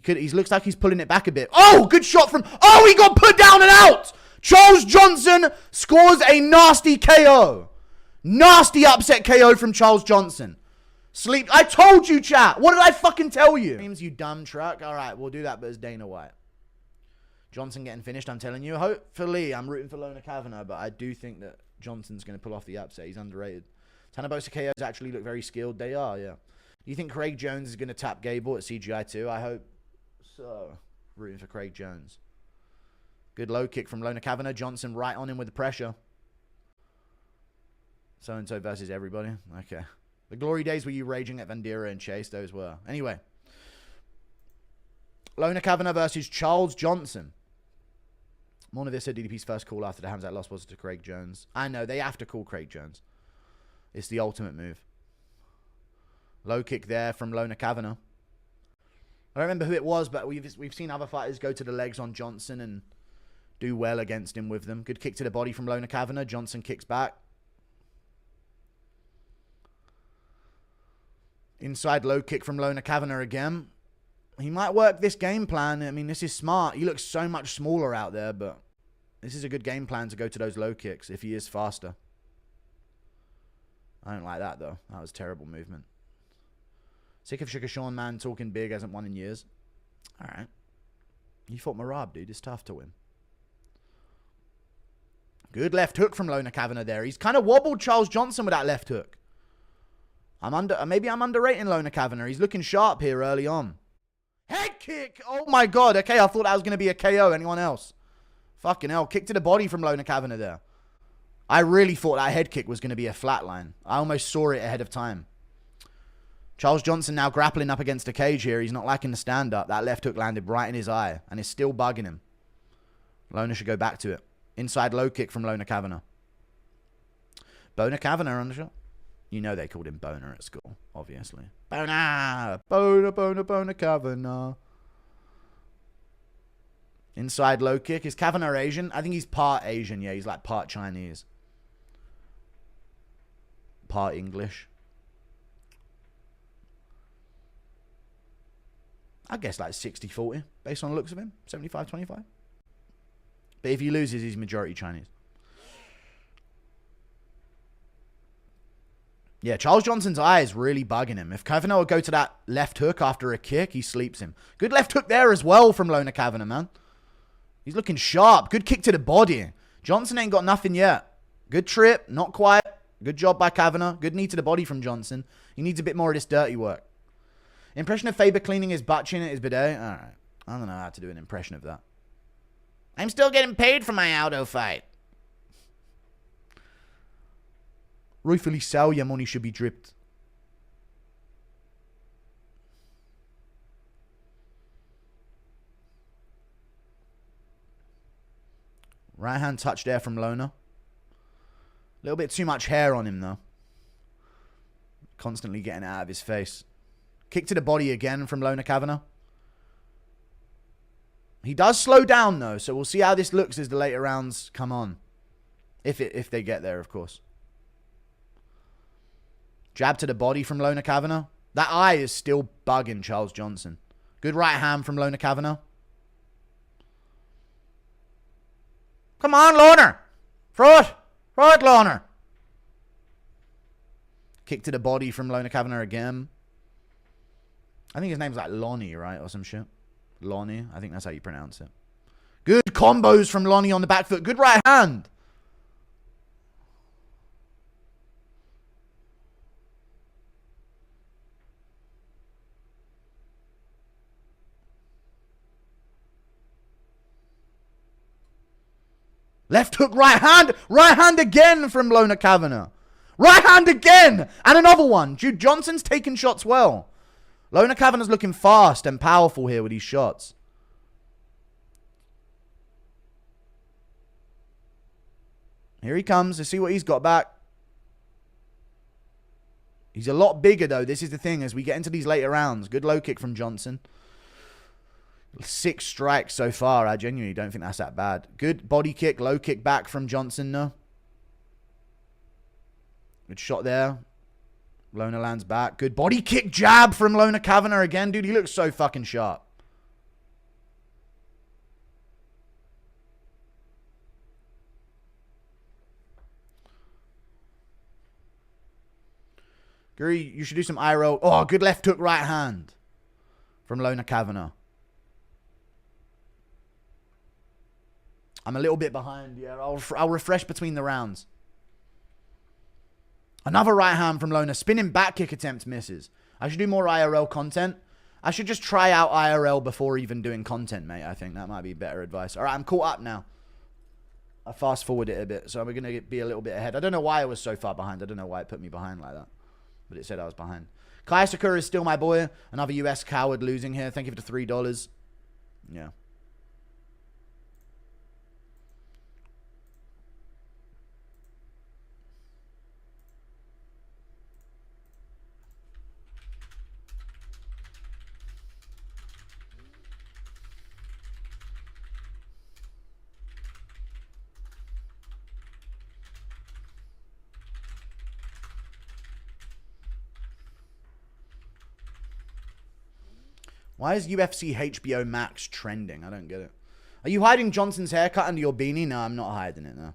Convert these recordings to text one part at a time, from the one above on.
He looks like he's pulling it back a bit. Oh, good shot from... Oh, he got put down and out! Charles Johnson scores a nasty KO. Nasty upset KO from Charles Johnson. Sleep. I told you, chat. What did I fucking tell you? James, you dumb truck. All right, we'll do that, but it's Dana White. Johnson getting finished, I'm telling you. Hopefully, I'm rooting for Lone'er Kavanagh, but I do think that Johnson's going to pull off the upset. He's underrated. Tanabosa KOs actually look very skilled. They are, yeah. You think Craig Jones is going to tap Gable at CGI too? I hope so. Rooting for Craig Jones. Good low kick from Lone'er Kavanagh. Johnson right on him with the pressure. So-and-so versus everybody. Okay. The glory days were you raging at Vandera and Chase? Those were. Anyway. Lone'er Kavanagh versus Charles Johnson. Monavir said DDP's first call after the Hamzat loss was to Craig Jones. I know. They have to call Craig Jones. It's the ultimate move. Low kick there from Lone'er Kavanagh. I don't remember who it was, but we've seen other fighters go to the legs on Johnson and do well against him with them. Good kick to the body from Lone'er Kavanagh. Johnson kicks back. Inside low kick from Lone'er Kavanagh again. He might work this game plan. I mean, this is smart. He looks so much smaller out there, but this is a good game plan to go to those low kicks if he is faster. I don't like that, though. That was terrible movement. Sick of Sugar Sean, man, talking big, hasn't won in years. All right. You fought Marab, dude. It's tough to win. Good left hook from Lone'er Kavanagh there. He's kind of wobbled Charles Johnson with that left hook. Maybe I'm underrating Lone'er Kavanagh. He's looking sharp here early on. Head kick! Oh my god. Okay, I thought that was going to be a KO. Anyone else? Fucking hell. Kick to the body from Lone'er Kavanagh there. I really thought that head kick was going to be a flatline. I almost saw it ahead of time. Charles Johnson now grappling up against the cage here. He's not liking the stand-up. That left hook landed right in his eye and is still bugging him. Lone'er should go back to it. Inside low kick from Lone'er Kavanagh. Boner Kavanagh on the shot. You know they called him Boner at school, obviously. Boner! Boner, Boner, Boner Kavanagh. Inside low kick. Is Kavanagh Asian? I think he's part Asian. Yeah, he's like part Chinese. Part English. I guess like 60-40 based on the looks of him. 75-25. But if he loses, he's majority Chinese. Yeah, Charles Johnson's eye is really bugging him. If Kavanagh would go to that left hook after a kick, he sleeps him. Good left hook there as well from Lone'er Kavanagh, man. He's looking sharp. Good kick to the body. Johnson ain't got nothing yet. Good trip. Not quite. Good job by Kavanagh. Good knee to the body from Johnson. He needs a bit more of this dirty work. Impression of Faber cleaning his butt chin at his bidet. All right. I don't know how to do an impression of that. I'm still getting paid for my Aldo fight. Rightfully so, your money should be dripped. Right hand touch there from Lone'er. A little bit too much hair on him, though. Constantly getting it out of his face. Kick to the body again from Lone'er Kavanagh. He does slow down, though, so we'll see how this looks as the later rounds come on. If they get there, of course. Jab to the body from Lone'er Kavanagh. That eye is still bugging Charles Johnson. Good right hand from Lone'er Kavanagh. Come on, Lone'er. Throw it. Throw it, Lone'er. Kick to the body from Lone'er Kavanagh again. I think his name's like Lonnie, right? Or some shit. Lonnie. I think that's how you pronounce it. Good combos from Lonnie on the back foot. Good right hand. Left hook, right hand. Right hand again from Lone'er Kavanagh. Right hand again. And another one. Jude Johnson's taking shots well. Lone'er Kavanagh's looking fast and powerful here with these shots. Here he comes. Let's see what he's got back. He's a lot bigger, though. This is the thing as we get into these later rounds. Good low kick from Johnson. 6 strikes so far. I genuinely don't think that's that bad. Good body kick, low kick back from Johnson, though. Good shot there. Lone'er lands back. Good body kick jab from Lone'er Kavanagh again. Dude, he looks so fucking sharp. Guru, you should do some IRL. Oh, good left hook, right hand from Lone'er Kavanagh. I'm a little bit behind. Yeah, I'll refresh between the rounds. Another right hand from Lone'er. Spinning back kick attempt misses. I should do more IRL content. I should just try out IRL before even doing content, mate. I think that might be better advice. All right, I'm caught up now. I fast forward it a bit, so we're going to be a little bit ahead. I don't know why I was so far behind. I don't know why it put me behind like that. But it said I was behind. Kai Sakura is still my boy. Another US coward losing here. Thank you for the $3. Yeah. Why is UFC HBO Max trending? I don't get it. Are you hiding Johnson's haircut under your beanie? No, I'm not hiding it, no.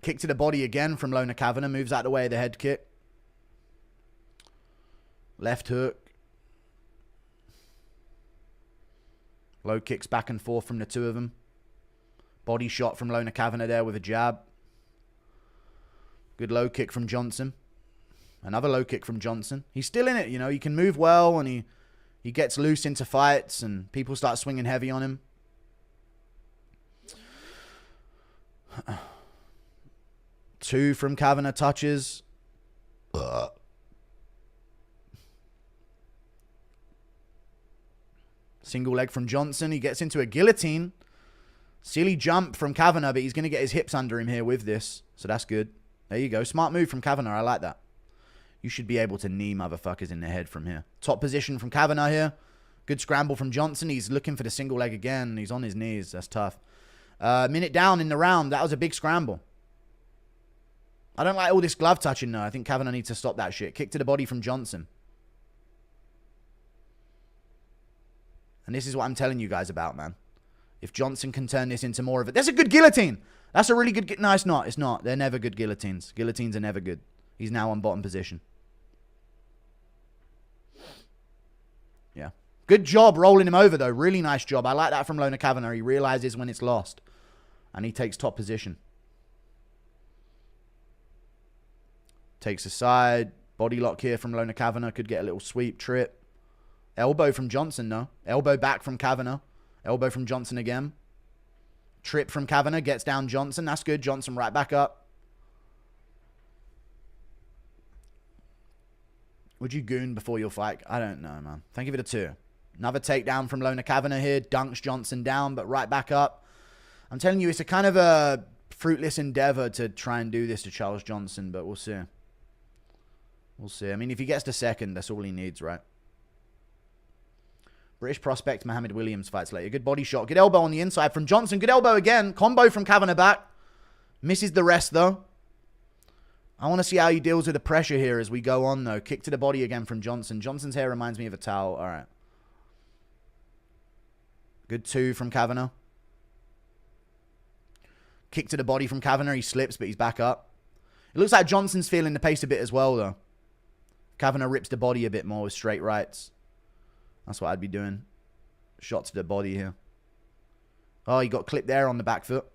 Kick to the body again from Lone'er Kavanagh. Moves out of the way of the head kick. Left hook. Low kicks back and forth from the two of them. Body shot from Lone'er Kavanagh there with a jab. Good low kick from Johnson. Another low kick from Johnson. He's still in it, you know. He can move well, and he gets loose into fights, and people start swinging heavy on him. Two from Kavanagh touches. Single leg from Johnson. He gets into a guillotine. Silly jump from Kavanagh, but he's going to get his hips under him here with this. So that's good. There you go. Smart move from Kavanagh. I like that. You should be able to knee motherfuckers in the head from here. Top position from Kavanagh here. Good scramble from Johnson. He's looking for the single leg again. He's on his knees. That's tough. Minute down in the round. That was a big scramble. I don't like all this glove touching, though. I think Kavanagh needs to stop that shit. Kick to the body from Johnson. And this is what I'm telling you guys about, man. If Johnson can turn this into more of it. There's a good guillotine. That's a really good... No, it's not. It's not. They're never good guillotines. Guillotines are never good. He's now on bottom position. Yeah. Good job rolling him over, though. Really nice job. I like that from Lone'er Kavanagh. He realizes when it's lost. And he takes top position. Takes a side. Body lock here from Lone'er Kavanagh. Could get a little sweep, trip. Elbow from Johnson, though. Elbow back from Kavanagh. Elbow from Johnson again. Trip from Kavanagh. Gets down Johnson. That's good. Johnson right back up. Would you goon before your fight? I don't know, man. Thank you for the 2. Another takedown from Lone'er Kavanagh here. Dunks Johnson down, but right back up. I'm telling you, it's a kind of a fruitless endeavor to try and do this to Charles Johnson, but we'll see. We'll see. I mean, if he gets to second, that's all he needs, right? British prospect Mohammed Williams fights later. Good body shot. Good elbow on the inside from Johnson. Good elbow again. Combo from Kavanagh back. Misses the rest, though. I want to see how he deals with the pressure here as we go on, though. Kick to the body again from Johnson. Johnson's hair reminds me of a towel. All right. Good 2 from Kavanagh. Kick to the body from Kavanagh. He slips, but he's back up. It looks like Johnson's feeling the pace a bit as well, though. Kavanagh rips the body a bit more with straight rights. That's what I'd be doing. Shot to the body here. Oh, he got clipped there on the back foot.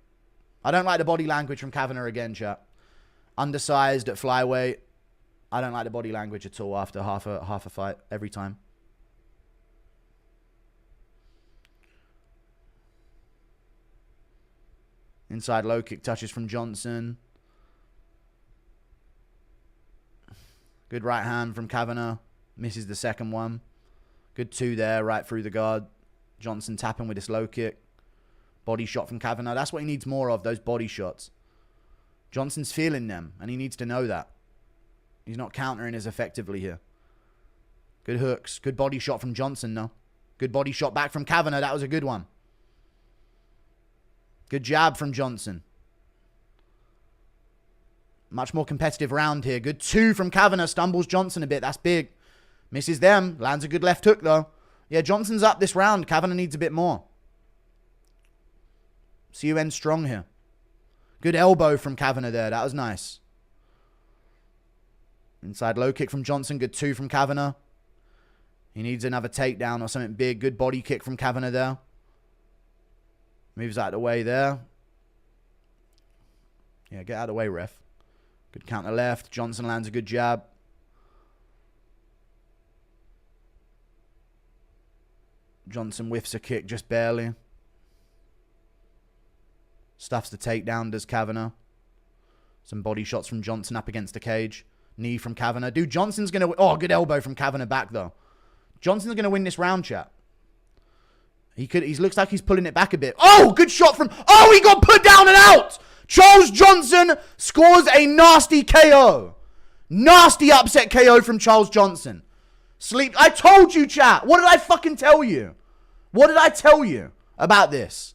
I don't like the body language from Kavanagh again, chat. Undersized at flyweight. I don't like the body language at all after half a fight every time. Inside low kick touches from Johnson. Good right hand from Kavanagh. Misses the second one. Good 2 there, right through the guard. Johnson tapping with this low kick. Body shot from Kavanagh. That's what he needs more of, those body shots. Johnson's feeling them, and he needs to know that. He's not countering as effectively here. Good hooks. Good body shot from Johnson, though. Good body shot back from Kavanagh. That was a good one. Good jab from Johnson. Much more competitive round here. Good 2 from Kavanagh. Stumbles Johnson a bit. That's big. Misses them. Lands a good left hook, though. Yeah, Johnson's up this round. Kavanagh needs a bit more. CUN strong here. Good elbow from Kavanagh there. That was nice. Inside low kick from Johnson. Good 2 from Kavanagh. He needs another takedown or something big. Good body kick from Kavanagh there. Moves out of the way there. Yeah, get out of the way, ref. Good counter left. Johnson lands a good jab. Johnson whiffs a kick just barely. Stuffs the takedown, does Kavanagh. Some body shots from Johnson up against the cage. Knee from Kavanagh. Dude, Johnson's going to... Oh, good elbow from Kavanagh back, though. Johnson's going to win this round, chat. He looks like he's pulling it back a bit. Oh, good shot from... Oh, he got put down and out! Charles Johnson scores a nasty KO. Nasty upset KO from Charles Johnson. Sleep. I told you, chat. What did I fucking tell you? What did I tell you about this?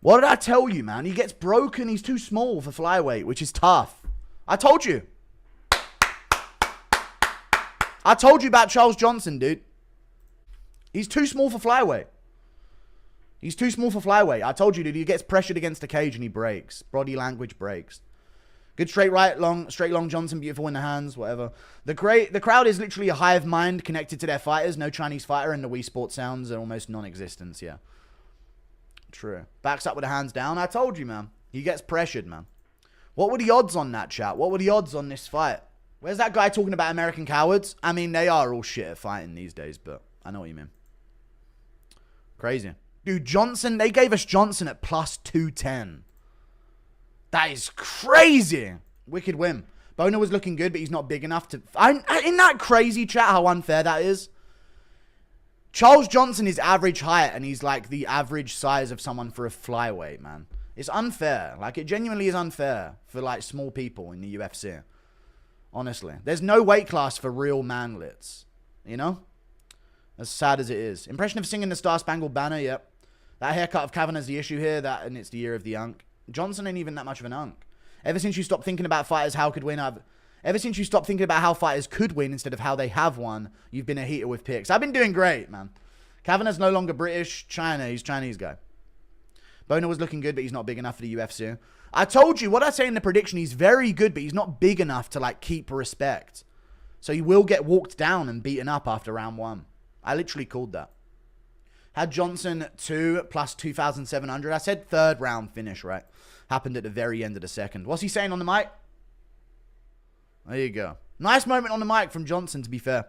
What did I tell you, man? He gets broken. He's too small for flyweight, which is tough. I told you. I told you about Charles Johnson, dude. He's too small for flyweight. He's too small for flyweight. I told you, dude. He gets pressured against the cage and he breaks. Body language breaks. Good straight long Johnson. Beautiful in the hands, whatever. The crowd is literally a hive mind connected to their fighters. No Chinese fighter and the Wii Sports sounds are almost non-existent, yeah. True. Backs up with the hands down. I told you, man. He gets pressured, man. What were the odds on that, chat? What were the odds on this fight? Where's that guy talking about American cowards? I mean, they are all shit at fighting these days, but I know what you mean. Crazy. Dude, Johnson, they gave us Johnson at plus 210. That is crazy. Wicked win. Boner was looking good, but he's not big enough to... Isn't that crazy, chat, how unfair that is? Charles Johnson is average height, and he's like the average size of someone for a flyweight, man. It's unfair. Like, it genuinely is unfair for, like, small people in the UFC. Honestly. There's no weight class for real manlets. You know? As sad as it is. Impression of singing the Star Spangled Banner, yep. That haircut of Kavanagh's the issue here, and it's the year of the unk. Johnson ain't even that much of an unk. Ever since you stopped thinking about fighters Ever since you stopped thinking about how fighters could win instead of how they have won, you've been a heater with picks. I've been doing great, man. Kavanagh's no longer British. China. He's a Chinese guy. Boner was looking good, but he's not big enough for the UFC. I told you, what I say in the prediction, he's very good, but he's not big enough to, like, keep respect. So he will get walked down and beaten up after round 1. I literally called that. Had Johnson 2 plus 2,700. I said third round finish, right? Happened at the very end of the second. What's he saying on the mic? There you go. Nice moment on the mic from Johnson, to be fair.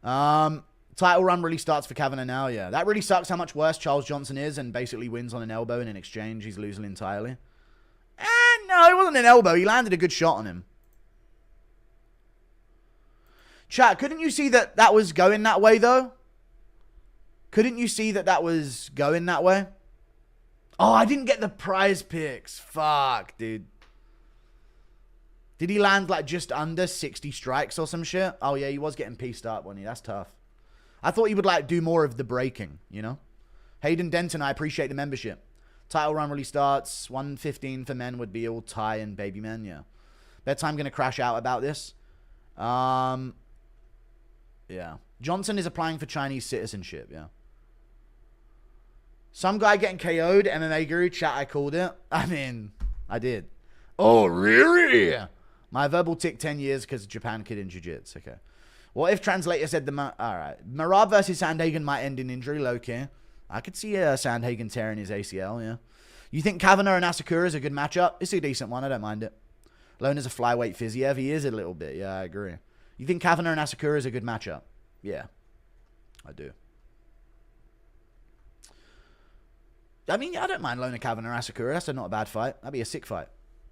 Title run really starts for Kavanagh now, yeah. That really sucks how much worse Charles Johnson is and basically wins on an elbow, and in exchange he's losing entirely. No, it wasn't an elbow. He landed a good shot on him. Chat, couldn't you see that that was going that way, though? Couldn't you see that that was going that way? Oh, I didn't get the prize picks. Fuck, dude. Did he land like just under 60 strikes or some shit? Oh, yeah, he was getting pieced up, wasn't he? That's tough. I thought he would like do more of the breaking, you know? Hayden Denton, I appreciate the membership. Title run really starts. 115 for men would be all Thai and baby men, yeah. Bedtime going to crash out about this. Yeah. Johnson is applying for Chinese citizenship, yeah. Some guy getting KO'd, MMA Guru, chat, I called it. I mean, I did. Oh, really? My verbal tick 10 years because Japan kid in jiu-jitsu. Okay. What if translator said alright. Marab versus Sandhagen might end in injury, low-key. I could see Sandhagen tearing his ACL, yeah. You think Kavanagh and Asakura is a good matchup? It's a decent one, I don't mind it. Lone's a flyweight fizzy. Yeah, he is a little bit. Yeah, I agree. You think Kavanagh and Asakura is a good matchup? Yeah, I do. I mean, yeah, I don't mind Lone'er Kavanagh or Asakura. That's not a bad fight. That'd be a sick fight.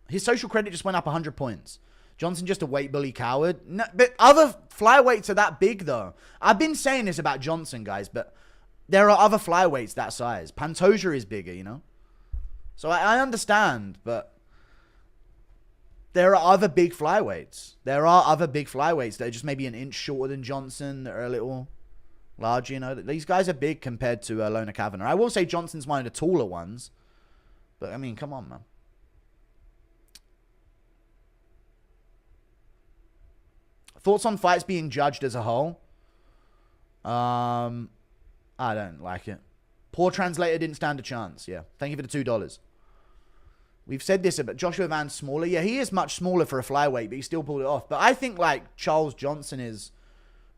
His social credit just went up 100 points. Johnson just a weight bully coward. No, but other flyweights are that big, though. I've been saying this about Johnson, guys, but there are other flyweights that size. Pantoja is bigger, you know? So I understand, but there are other big flyweights. There are other big flyweights that are just maybe an inch shorter than Johnson, that are a little larger, you know? These guys are big compared to Lone'er Kavanagh. I will say Johnson's one of the taller ones, but, I mean, come on, man. Thoughts on fights being judged as a whole? I don't like it. Poor translator didn't stand a chance. Yeah. Thank you for the $2. We've said this about Joshua Van's smaller. Yeah, he is much smaller for a flyweight, but he still pulled it off. But I think like Charles Johnson is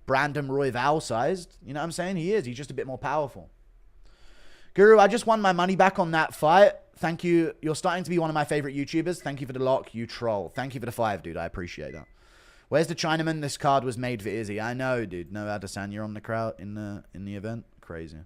Brandon Royval sized. You know what I'm saying? He is. He's just a bit more powerful. Guru, I just won my money back on that fight. Thank you. You're starting to be one of my favorite YouTubers. Thank you for the lock, you troll. Thank you for the 5, dude. I appreciate that. Where's the Chinaman? This card was made for Izzy. I know, dude. No Adesanya on the crowd in the event. Crazy.